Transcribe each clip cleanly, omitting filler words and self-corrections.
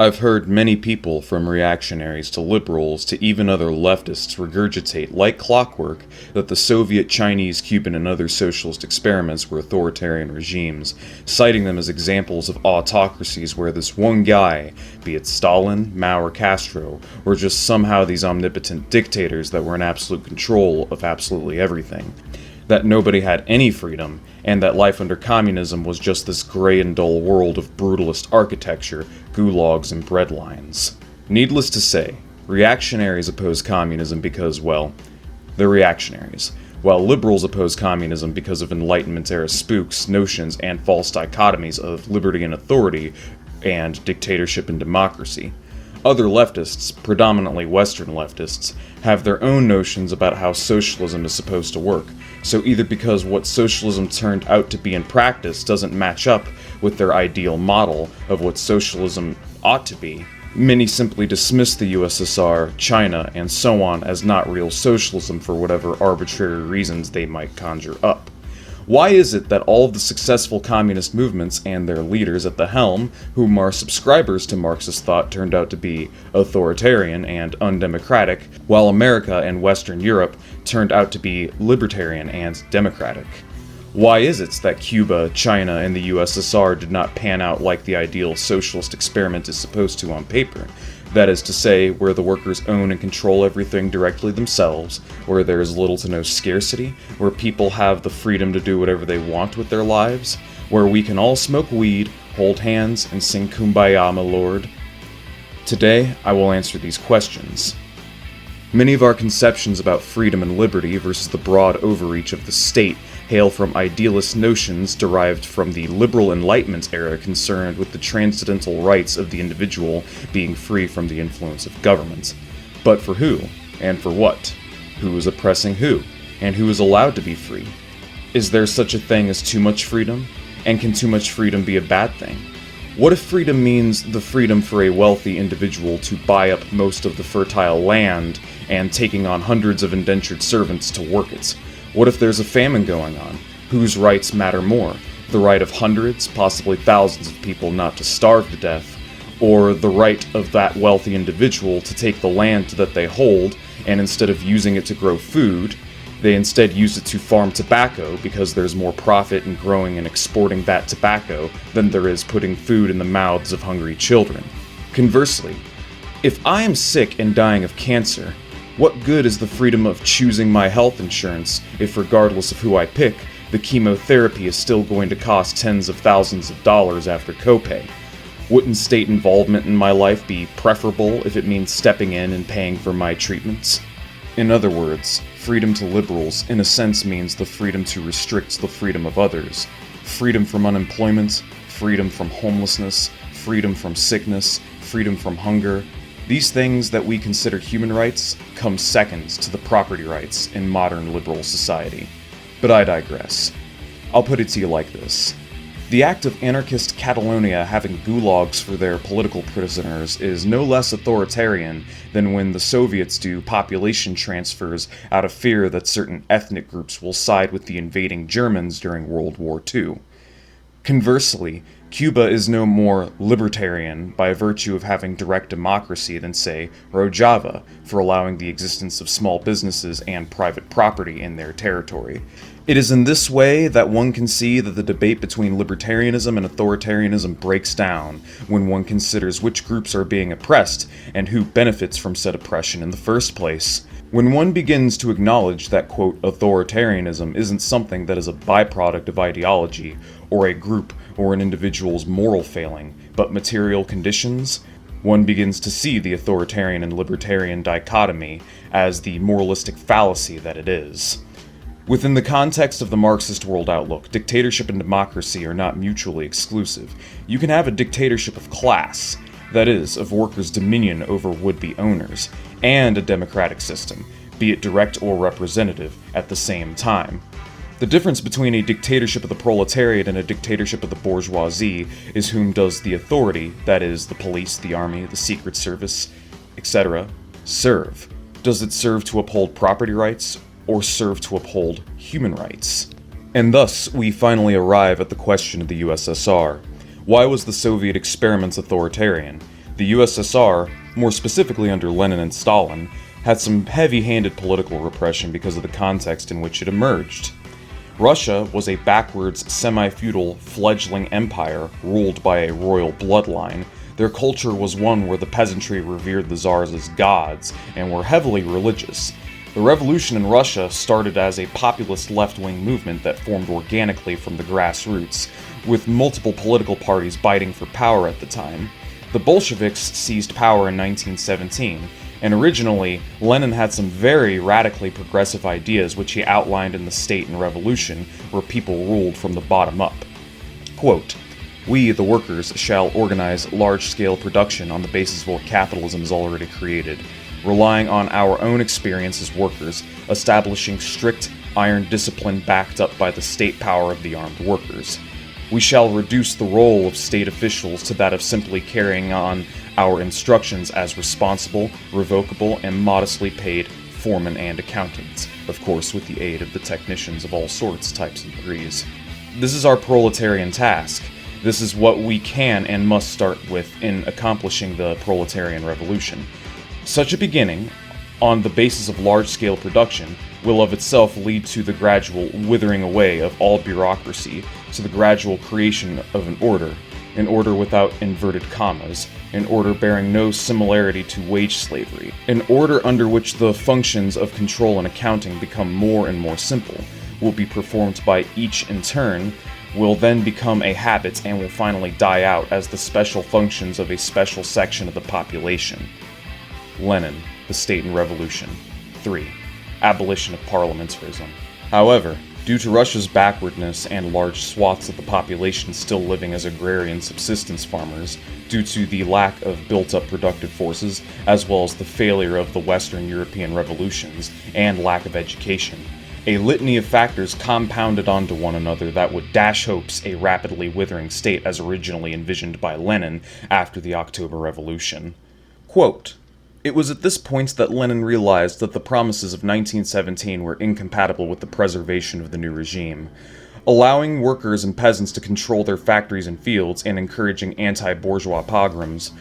I've heard many people, from reactionaries to liberals to even other leftists, regurgitate like clockwork that the Soviet, Chinese, Cuban, and other socialist experiments were authoritarian regimes, citing them as examples of autocracies where this one guy, be it Stalin, Mao, or Castro, were just somehow these omnipotent dictators that were in absolute control of absolutely everything. That nobody had any freedom, and that life under communism was just this gray and dull world of brutalist architecture, gulags, and breadlines. Needless to say, reactionaries oppose communism because, well, they're reactionaries, while liberals oppose communism because of Enlightenment-era spooks, notions, and false dichotomies of liberty and authority, and dictatorship and democracy. Other leftists, predominantly Western leftists, have their own notions about how socialism is supposed to work, so either because what socialism turned out to be in practice doesn't match up with their ideal model of what socialism ought to be, many simply dismiss the USSR, China, and so on as not real socialism for whatever arbitrary reasons they might conjure up. Why is it that all of the successful communist movements and their leaders at the helm, whom are subscribers to Marxist thought, turned out to be authoritarian and undemocratic, while America and Western Europe turned out to be libertarian and democratic? Why is it that Cuba, China, and the USSR did not pan out like the ideal socialist experiment is supposed to on paper? That is to say, where the workers own and control everything directly themselves, where there is little to no scarcity, where people have the freedom to do whatever they want with their lives, where we can all smoke weed, hold hands, and sing Kumbaya, my lord. Today, I will answer these questions. Many of our conceptions about freedom and liberty versus the broad overreach of the state hail from idealist notions derived from the liberal Enlightenment era concerned with the transcendental rights of the individual being free from the influence of government. But for who? And for what? Who is oppressing who? And who is allowed to be free? Is there such a thing as too much freedom? And can too much freedom be a bad thing? What if freedom means the freedom for a wealthy individual to buy up most of the fertile land and taking on hundreds of indentured servants to work it? What if there's a famine going on? Whose rights matter more? The right of hundreds, possibly thousands of people not to starve to death, or the right of that wealthy individual to take the land that they hold, and instead of using it to grow food, they instead use it to farm tobacco because there's more profit in growing and exporting that tobacco than there is putting food in the mouths of hungry children. Conversely, if I am sick and dying of cancer, what good is the freedom of choosing my health insurance if, regardless of who I pick, the chemotherapy is still going to cost tens of thousands of dollars after copay? Wouldn't state involvement in my life be preferable if it means stepping in and paying for my treatments? In other words, freedom to liberals in a sense means the freedom to restrict the freedom of others. Freedom from unemployment, freedom from homelessness, freedom from sickness, freedom from hunger. These things that we consider human rights come second to the property rights in modern liberal society. But I digress. I'll put it to you like this. The act of anarchist Catalonia having gulags for their political prisoners is no less authoritarian than when the Soviets do population transfers out of fear that certain ethnic groups will side with the invading Germans during World War II. Conversely, Cuba is no more libertarian by virtue of having direct democracy than, say, Rojava, for allowing the existence of small businesses and private property in their territory. It is in this way that one can see that the debate between libertarianism and authoritarianism breaks down when one considers which groups are being oppressed and who benefits from said oppression in the first place. When one begins to acknowledge that, quote, authoritarianism isn't something that is a byproduct of ideology, or a group or an individual's moral failing, but material conditions, one begins to see the authoritarian and libertarian dichotomy as the moralistic fallacy that it is. Within the context of the Marxist world outlook, dictatorship and democracy are not mutually exclusive. You can have a dictatorship of class, that is, of workers' dominion over would-be owners, and a democratic system, be it direct or representative, at the same time. The difference between a dictatorship of the proletariat and a dictatorship of the bourgeoisie is whom does the authority, that is, the police, the army, the secret service, etc., serve. Does it serve to uphold property rights, or serve to uphold human rights? And thus, we finally arrive at the question of the USSR. Why was the Soviet experiment authoritarian? The USSR, more specifically under Lenin and Stalin, had some heavy-handed political repression because of the context in which it emerged. Russia was a backwards, semi-feudal, fledgling empire ruled by a royal bloodline. Their culture was one where the peasantry revered the czars as gods and were heavily religious. The revolution in Russia started as a populist left-wing movement that formed organically from the grassroots, with multiple political parties biting for power at the time. The Bolsheviks seized power in 1917, and originally, Lenin had some very radically progressive ideas which he outlined in The State and Revolution, where people ruled from the bottom up. Quote, "We, the workers, shall organize large-scale production on the basis of what capitalism has already created, relying on our own experience as workers, establishing strict, iron discipline backed up by the state power of the armed workers. We shall reduce the role of state officials to that of simply carrying on our instructions as responsible, revocable, and modestly paid foremen and accountants, of course with the aid of the technicians of all sorts, types, and degrees. This is our proletarian task. This is what we can and must start with in accomplishing the proletarian revolution. Such a beginning, on the basis of large-scale production, will of itself lead to the gradual withering away of all bureaucracy, to the gradual creation of an order without inverted commas, an order bearing no similarity to wage slavery, an order under which the functions of control and accounting become more and more simple, will be performed by each in turn, will then become a habit and will finally die out as the special functions of a special section of the population." Lenin, The State and Revolution. 3. Abolition of parliamentarism. However, due to Russia's backwardness and large swaths of the population still living as agrarian subsistence farmers, due to the lack of built-up productive forces, as well as the failure of the Western European revolutions, and lack of education, a litany of factors compounded onto one another that would dash hopes a rapidly withering state as originally envisioned by Lenin after the October Revolution. Quote, "It was at this point that Lenin realized that the promises of 1917 were incompatible with the preservation of the new regime. Allowing workers and peasants to control their factories and fields and encouraging anti-bourgeois pogroms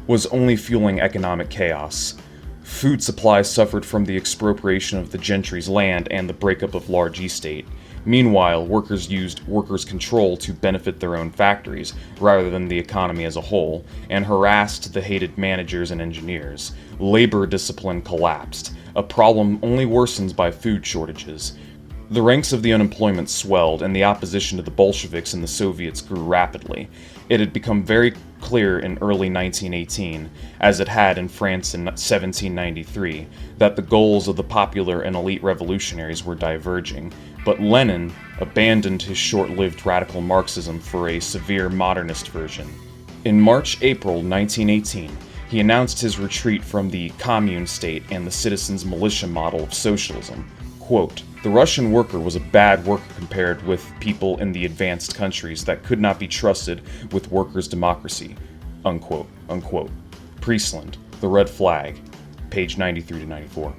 was only fueling economic chaos. Food supplies suffered from the expropriation of the gentry's land and the breakup of large estate. Meanwhile, workers used workers' control to benefit their own factories, rather than the economy as a whole, and harassed the hated managers and engineers. Labor discipline collapsed. A problem only worsens by food shortages. The ranks of the unemployment swelled, and the opposition to the Bolsheviks and the Soviets grew rapidly. It had become very clear in early 1918, as it had in France in 1793, that the goals of the popular and elite revolutionaries were diverging. But Lenin abandoned his short-lived radical Marxism for a severe modernist version. In March-April 1918, he announced his retreat from the commune state and the citizens' militia model of socialism. Quote, "The Russian worker was a bad worker compared with people in the advanced countries that could not be trusted with workers' democracy." Unquote, unquote. Priestland, The Red Flag, page 93 to 94.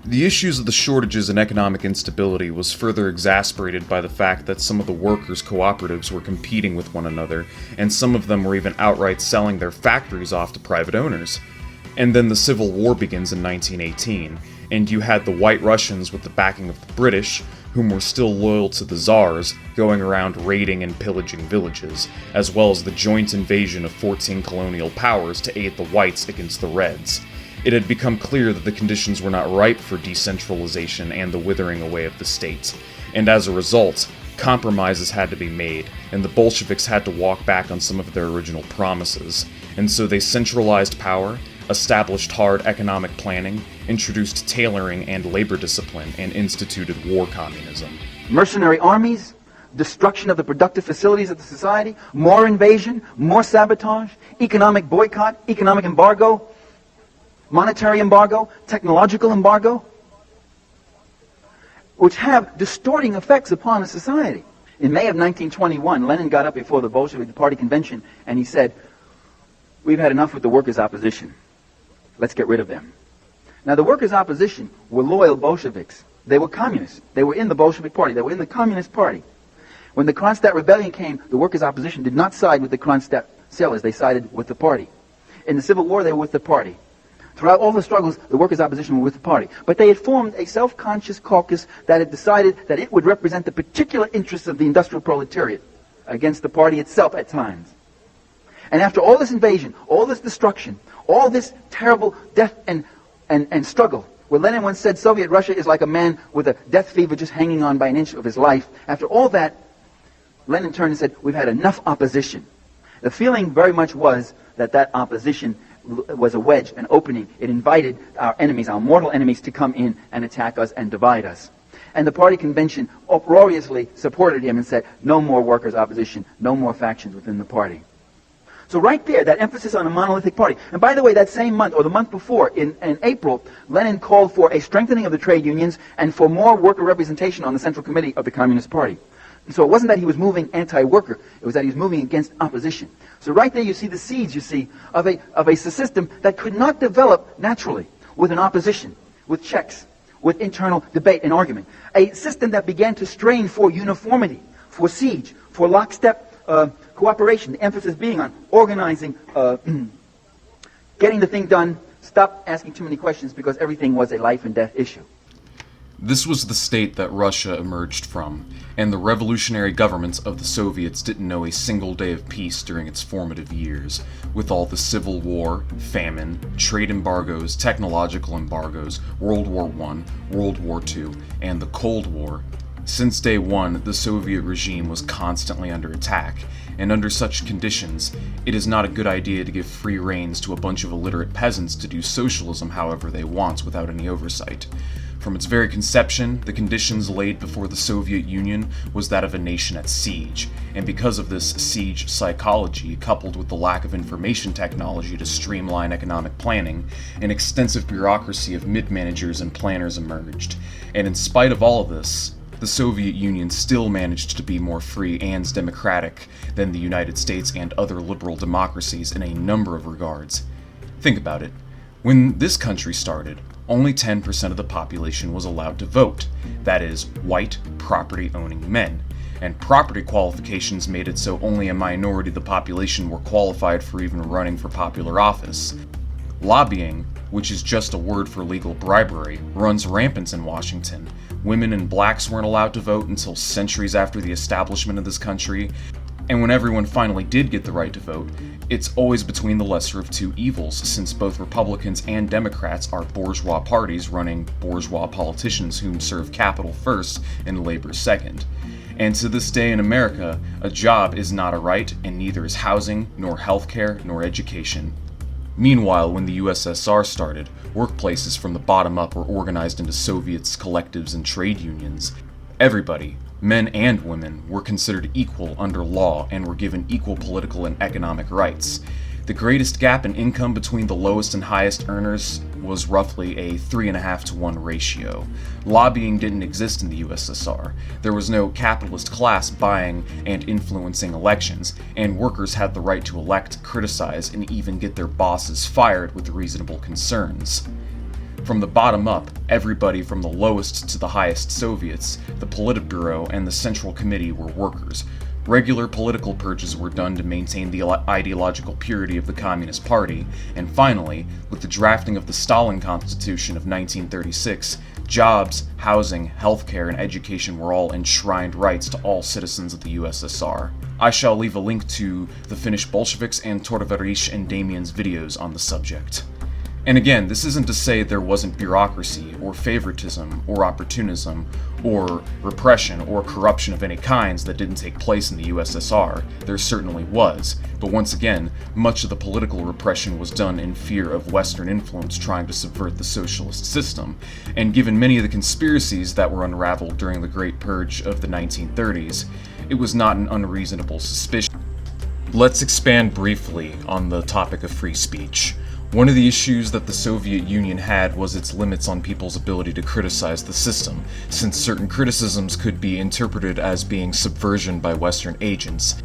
The issues of the shortages and economic instability was further exasperated by the fact that some of the workers' cooperatives were competing with one another, and some of them were even outright selling their factories off to private owners. And then the Civil War begins in 1918, and you had the White Russians with the backing of the British, whom were still loyal to the Tsars, going around raiding and pillaging villages, as well as the joint invasion of 14 colonial powers to aid the Whites against the Reds. It had become clear that the conditions were not ripe for decentralization and the withering away of the state, and as a result, compromises had to be made, and the Bolsheviks had to walk back on some of their original promises, and so they centralized power, established hard economic planning, introduced tailoring and labor discipline, and instituted war communism. Mercenary armies, destruction of the productive facilities of the society, more invasion, more sabotage, economic boycott, economic embargo, monetary embargo, technological embargo, which have distorting effects upon a society. In May of 1921, Lenin got up before the Bolshevik Party convention and he said, "We've had enough with the workers' opposition. Let's get rid of them." Now, the workers' opposition were loyal Bolsheviks. They were communists. They were in the Bolshevik Party. They were in the Communist Party. When the Kronstadt Rebellion came, the workers' opposition did not side with the Kronstadt sailors. They sided with the party. In the Civil War, they were with the party. Throughout all the struggles, the workers' opposition were with the party. But they had formed a self-conscious caucus that had decided that it would represent the particular interests of the industrial proletariat against the party itself at times. And after all this invasion, all this destruction, all this terrible death and struggle, where Lenin once said Soviet Russia is like a man with a death fever just hanging on by an inch of his life, after all that, Lenin turned and said, we've had enough opposition. The feeling very much was that that opposition was a wedge, an opening. It invited our enemies, our mortal enemies, to come in and attack us and divide us. And the party convention uproariously supported him and said, no more workers' opposition, no more factions within the party. So right there, that emphasis on a monolithic party. And by the way, that same month, or the month before, in April, Lenin called for a strengthening of the trade unions and for more worker representation on the Central Committee of the Communist Party. And so it wasn't that he was moving anti-worker, it was that he was moving against opposition. So right there you see the seeds, you see, of a system that could not develop naturally with an opposition, with checks, with internal debate and argument. A system that began to strain for uniformity, for siege, for lockstep cooperation, the emphasis being on organizing, getting the thing done, stop asking too many questions because everything was a life and death issue. This was the state that Russia emerged from, and the revolutionary governments of the Soviets didn't know a single day of peace during its formative years, with all the civil war, famine, trade embargoes, technological embargoes, World War I, World War II, and the Cold War. Since day one, the Soviet regime was constantly under attack, and under such conditions, it is not a good idea to give free reins to a bunch of illiterate peasants to do socialism however they want without any oversight. From its very conception, the conditions laid before the Soviet Union was that of a nation at siege, and because of this siege psychology, coupled with the lack of information technology to streamline economic planning, an extensive bureaucracy of mid-managers and planners emerged. And in spite of all of this, the Soviet Union still managed to be more free and democratic than the United States and other liberal democracies in a number of regards. Think about it. When this country started, only 10% of the population was allowed to vote, that is, white, property-owning men, and property qualifications made it so only a minority of the population were qualified for even running for popular office. Lobbying, which is just a word for legal bribery, runs rampant in Washington. Women and blacks weren't allowed to vote until centuries after the establishment of this country, and when everyone finally did get the right to vote, it's always between the lesser of two evils, since both Republicans and Democrats are bourgeois parties running bourgeois politicians whom serve capital first and labor second. And to this day in America, a job is not a right, and neither is housing, nor healthcare, nor education. Meanwhile, when the USSR started, workplaces from the bottom up were organized into Soviets, collectives, and trade unions. Everybody, men and women, were considered equal under law and were given equal political and economic rights. The greatest gap in income between the lowest and highest earners was roughly a 3.5 to 1 ratio. Lobbying didn't exist in the USSR. There was no capitalist class buying and influencing elections, and workers had the right to elect, criticize, and even get their bosses fired with reasonable concerns. From the bottom up, everybody from the lowest to the highest Soviets, the Politburo, and the Central Committee were workers. Regular political purges were done to maintain the ideological purity of the Communist Party, and finally, with the drafting of the Stalin Constitution of 1936, jobs, housing, healthcare, and education were all enshrined rights to all citizens of the USSR. I shall leave a link to the Finnish Bolsheviks and Tovarishch and Damien's videos on the subject. And again, this isn't to say there wasn't bureaucracy, or favoritism, or opportunism, or repression, or corruption of any kinds that didn't take place in the USSR. There certainly was, but once again, much of the political repression was done in fear of Western influence trying to subvert the socialist system, and given many of the conspiracies that were unraveled during the Great Purge of the 1930s, it was not an unreasonable suspicion. Let's expand briefly on the topic of free speech. One of the issues that the Soviet Union had was its limits on people's ability to criticize the system, since certain criticisms could be interpreted as being subversion by Western agents.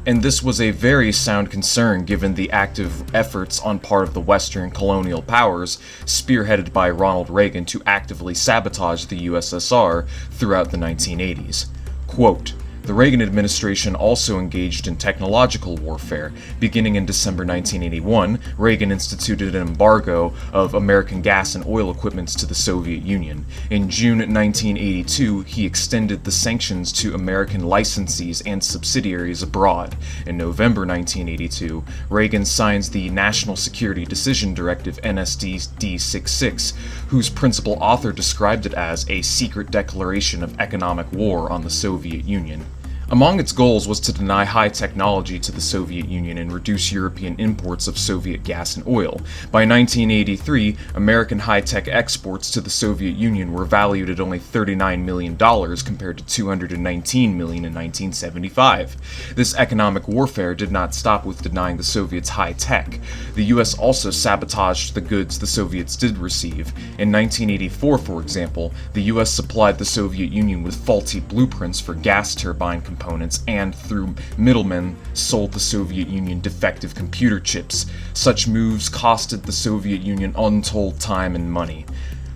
And this was a very sound concern given the active efforts on part of the Western colonial powers, spearheaded by Ronald Reagan, to actively sabotage the USSR throughout the 1980s. Quote, "The The Reagan administration also engaged in technological warfare. Beginning in December 1981, Reagan instituted an embargo of American gas and oil equipment to the Soviet Union. In June 1982, he extended the sanctions to American licensees and subsidiaries abroad. In November 1982, Reagan signs the National Security Decision Directive NSD-D66, whose principal author described it as a secret declaration of economic war on the Soviet Union. Among its goals was to deny high technology to the Soviet Union and reduce European imports of Soviet gas and oil. By 1983, American high-tech exports to the Soviet Union were valued at only $39 million compared to $219 million in 1975. This economic warfare did not stop with denying the Soviets high tech. The US also sabotaged the goods the Soviets did receive. In 1984, for example, the US supplied the Soviet Union with faulty blueprints for gas turbine components and, through middlemen, sold the Soviet Union defective computer chips. Such moves costed the Soviet Union untold time and money.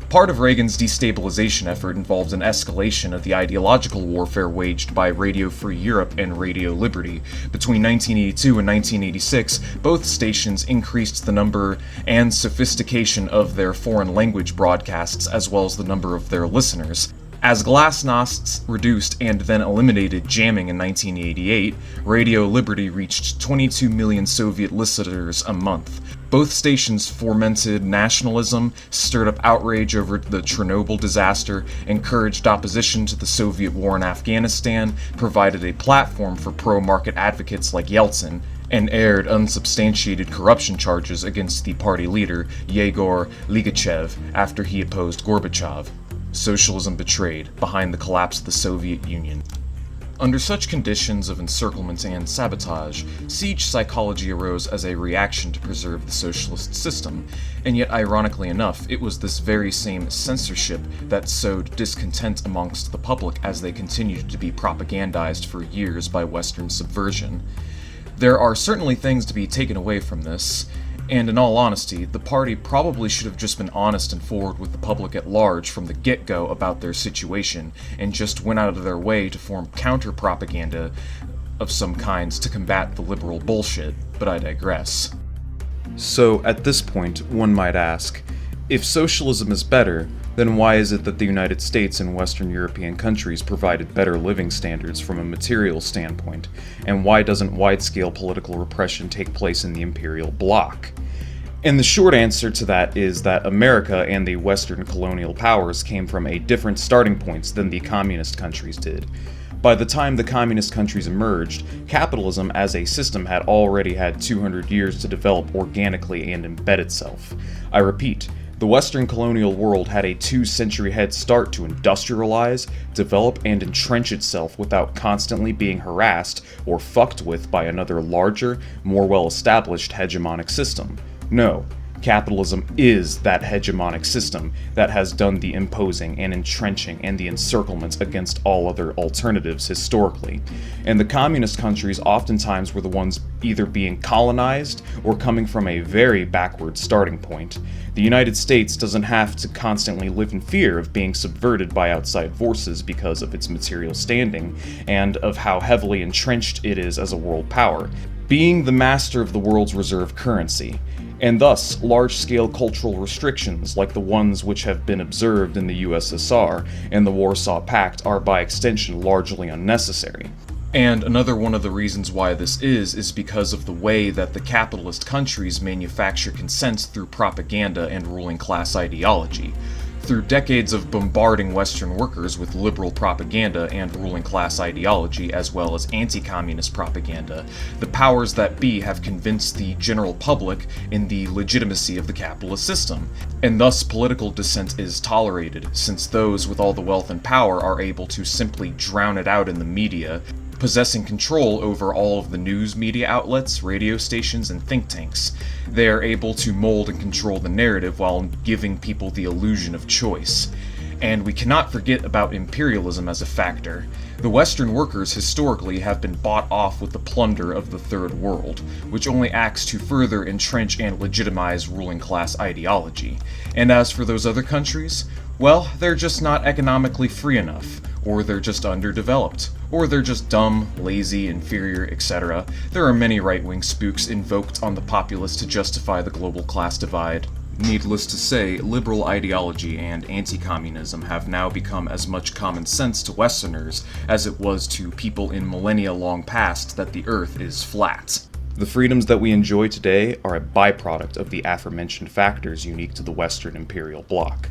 Part of Reagan's destabilization effort involves an escalation of the ideological warfare waged by Radio Free Europe and Radio Liberty. Between 1982 and 1986, both stations increased the number and sophistication of their foreign language broadcasts as well as the number of their listeners. As glasnost reduced and then eliminated jamming in 1988, Radio Liberty reached 22 million Soviet listeners a month. Both stations fomented nationalism, stirred up outrage over the Chernobyl disaster, encouraged opposition to the Soviet war in Afghanistan, provided a platform for pro-market advocates like Yeltsin, and aired unsubstantiated corruption charges against the party leader Yegor Ligachev after he opposed Gorbachev. Socialism betrayed, behind the collapse of the Soviet Union. Under such conditions of encirclement and sabotage, siege psychology arose as a reaction to preserve the socialist system, and yet ironically enough, it was this very same censorship that sowed discontent amongst the public as they continued to be propagandized for years by Western subversion. There are certainly things to be taken away from this, and in all honesty, the party probably should have just been honest and forward with the public at large from the get-go about their situation, and just went out of their way to form counter-propaganda of some kinds to combat the liberal bullshit, but I digress. So, at this point, one might ask, if socialism is better, then why is it that the United States and Western European countries provided better living standards from a material standpoint, and why doesn't wide-scale political repression take place in the imperial bloc? And the short answer to that is that America and the Western colonial powers came from a different starting points than the communist countries did. By the time the communist countries emerged, capitalism as a system had already had 200 years to develop organically and embed itself. I repeat, the Western colonial world had a 2-century head start to industrialize, develop, and entrench itself without constantly being harassed or fucked with by another larger, more well-established hegemonic system. No, capitalism is that hegemonic system that has done the imposing and entrenching and the encirclement against all other alternatives historically. And the communist countries oftentimes were the ones either being colonized or coming from a very backward starting point. The United States doesn't have to constantly live in fear of being subverted by outside forces because of its material standing and of how heavily entrenched it is as a world power, being the master of the world's reserve currency. And thus, large-scale cultural restrictions like the ones which have been observed in the USSR and the Warsaw Pact are by extension largely unnecessary. And another one of the reasons why this is because of the way that the capitalist countries manufacture consent through propaganda and ruling class ideology. Through decades of bombarding Western workers with liberal propaganda and ruling class ideology, as well as anti-communist propaganda, the powers that be have convinced the general public in the legitimacy of the capitalist system, and thus political dissent is tolerated, since those with all the wealth and power are able to simply drown it out in the media, possessing control over all of the news media outlets, radio stations, and think tanks. They are able to mold and control the narrative while giving people the illusion of choice. And we cannot forget about imperialism as a factor. The Western workers historically have been bought off with the plunder of the Third World, which only acts to further entrench and legitimize ruling class ideology. And as for those other countries, well, they're just not economically free enough, or they're just underdeveloped, or they're just dumb, lazy, inferior, etc. There are many right-wing spooks invoked on the populace to justify the global class divide. Needless to say, liberal ideology and anti-communism have now become as much common sense to Westerners as it was to people in millennia long past that the Earth is flat. The freedoms that we enjoy today are a byproduct of the aforementioned factors unique to the Western imperial bloc.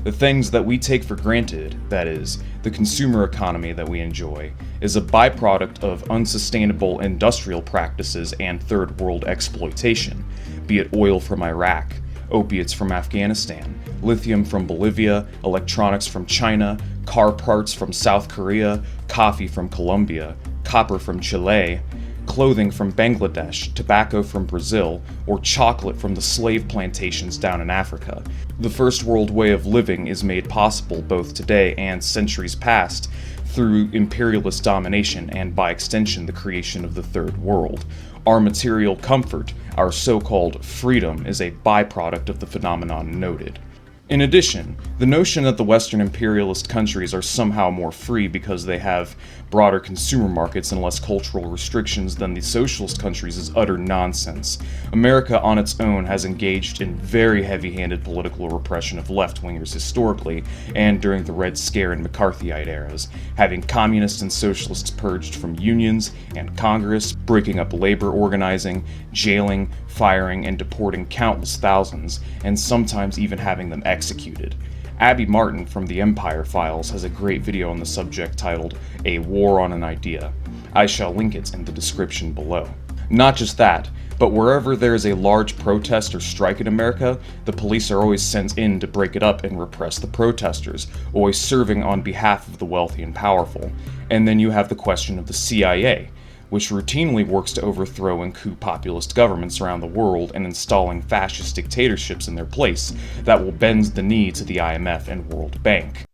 The things that we take for granted, that is, the consumer economy that we enjoy, is a byproduct of unsustainable industrial practices and third world exploitation, be it oil from Iraq, opiates from Afghanistan, lithium from Bolivia, electronics from China, car parts from South Korea, coffee from Colombia, copper from Chile, clothing from Bangladesh, tobacco from Brazil, or chocolate from the slave plantations down in Africa. The first world way of living is made possible both today and centuries past through imperialist domination and, by extension, the creation of the third world. Our material comfort, our so-called freedom, is a byproduct of the phenomenon noted. In addition, the notion that the Western imperialist countries are somehow more free because they have broader consumer markets and less cultural restrictions than the socialist countries is utter nonsense. America on its own has engaged in very heavy-handed political repression of left-wingers historically and during the Red Scare and McCarthyite eras, having communists and socialists purged from unions and Congress, breaking up labor organizing, jailing, firing, and deporting countless thousands, and sometimes even having them executed. Abby Martin from the Empire Files has a great video on the subject titled A War on an Idea. I shall link it in the description below. Not just that, but wherever there is a large protest or strike in America, the police are always sent in to break it up and repress the protesters, always serving on behalf of the wealthy and powerful. And then you have the question of the CIA, which routinely works to overthrow and coup populist governments around the world and installing fascist dictatorships in their place that will bend the knee to the IMF and World Bank.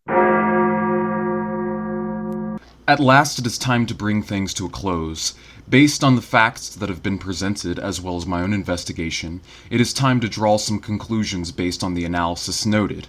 At last it is time to bring things to a close. Based on the facts that have been presented, as well as my own investigation, it is time to draw some conclusions based on the analysis noted.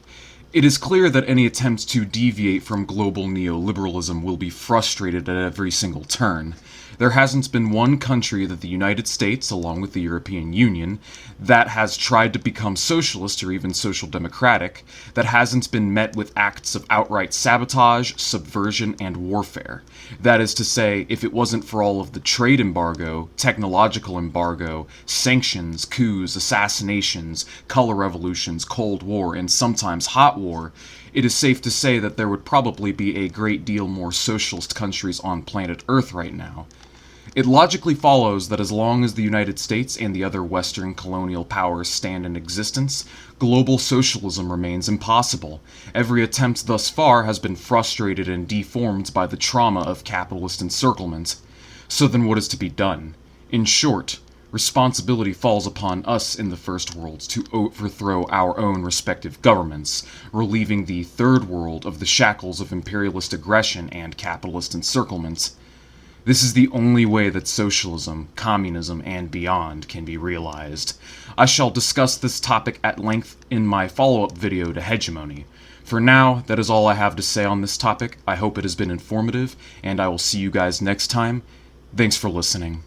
It is clear that any attempt to deviate from global neoliberalism will be frustrated at every single turn. There hasn't been one country that the United States, along with the European Union, that has tried to become socialist or even social democratic, that hasn't been met with acts of outright sabotage, subversion, and warfare. That is to say, if it wasn't for all of the trade embargo, technological embargo, sanctions, coups, assassinations, color revolutions, Cold War, and sometimes hot war, it is safe to say that there would probably be a great deal more socialist countries on planet Earth right now. It logically follows that as long as the United States and the other Western colonial powers stand in existence, global socialism remains impossible. Every attempt thus far has been frustrated and deformed by the trauma of capitalist encirclement. So then what is to be done? In short, responsibility falls upon us in the First World to overthrow our own respective governments, relieving the Third World of the shackles of imperialist aggression and capitalist encirclement. This is the only way that socialism, communism, and beyond can be realized. I shall discuss this topic at length in my follow-up video to Hegemony. For now, that is all I have to say on this topic. I hope it has been informative, and I will see you guys next time. Thanks for listening.